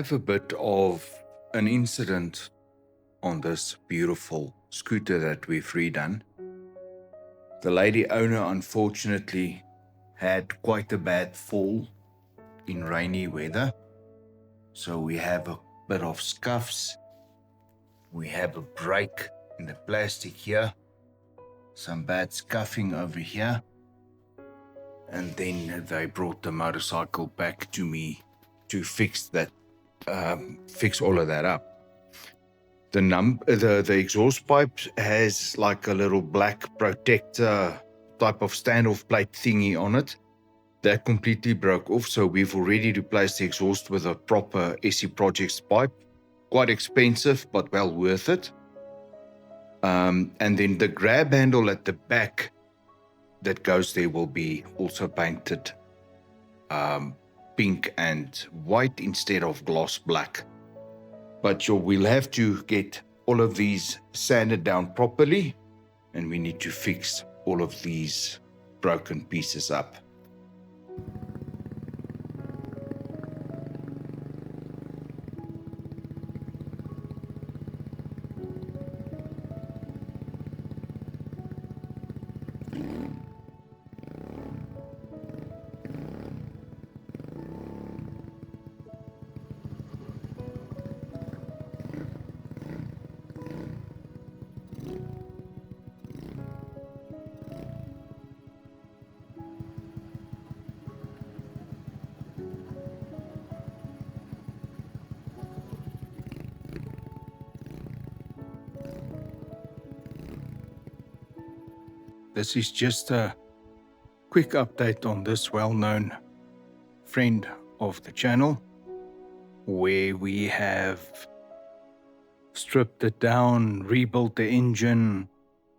have a bit of an incident on this beautiful scooter that we've redone. The lady owner unfortunately had quite a bad fall in rainy weather. So we have a bit of scuffs. We have a break in the plastic here. Some bad scuffing over here. And then they brought the motorcycle back to me to fix that, fix all of that up. The exhaust pipe has like a little black protector type of standoff plate thingy on it. That completely broke off, so we've already replaced the exhaust with a proper SE Projects pipe. Quite expensive, but well worth it. And then the grab handle at the back that goes there will be also painted pink and white instead of gloss black. But we'll have to get all of these sanded down properly, and we need to fix all of these broken pieces up. This is just a quick update on this well-known friend of the channel, where we have stripped it down, rebuilt the engine,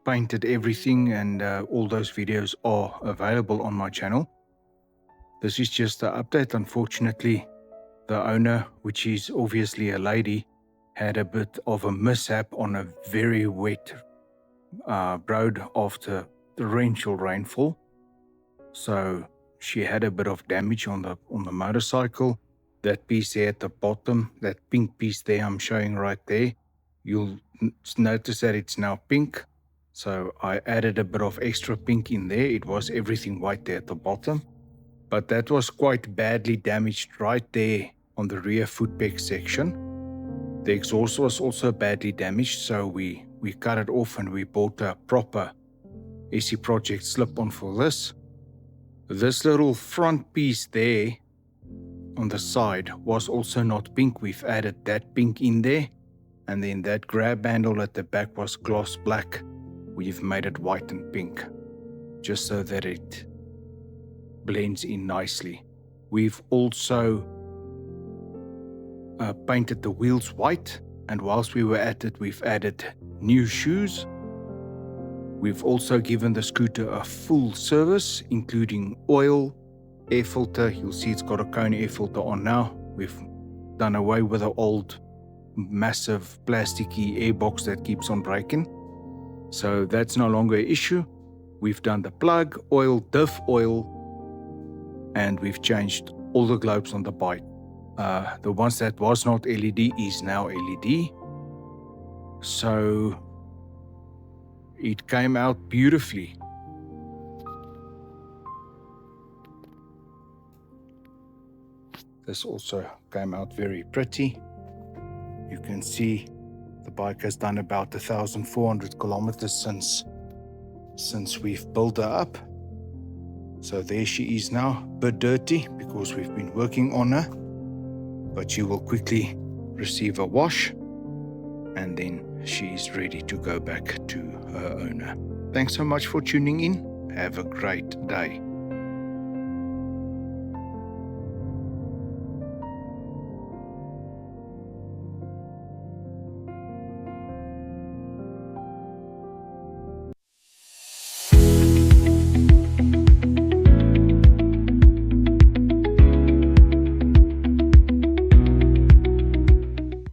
painted everything, and all those videos are available on my channel. This is just an update. Unfortunately, the owner, which is obviously a lady, had a bit of a mishap on a very wet road after torrential rainfall. So she had a bit of damage on the motorcycle. That piece there at the bottom, that pink piece there I'm showing right there, you'll notice that it's now pink. So I added a bit of extra pink in there. It was everything white there at the bottom, but that was quite badly damaged right there on the rear foot peg section. The exhaust was also badly damaged, so we cut it off and we bought a proper SE Project slip-on for this. This little front piece there on the side was also not pink. We've added that pink in there. And then that grab handle at the back was gloss black. We've made it white and pink, just so that it blends in nicely. We've also painted the wheels white. And whilst we were at it, we've added new shoes. We've also given the scooter a full service, including oil, air filter. You'll see it's got a cone air filter on now. We've done away with the old massive plasticky air box that keeps on breaking. So that's no longer an issue. We've done the plug, oil, diff oil, and we've changed all the globes on the bike. The ones that was not LED is now LED. So it came out beautifully. This also came out very pretty. You can see the bike has done about 1,400 kilometers since we've built her up. So there she is now, a bit dirty because we've been working on her, but she will quickly receive a wash and then she's ready to go back to her owner. Thanks so much for tuning in. Have a great day.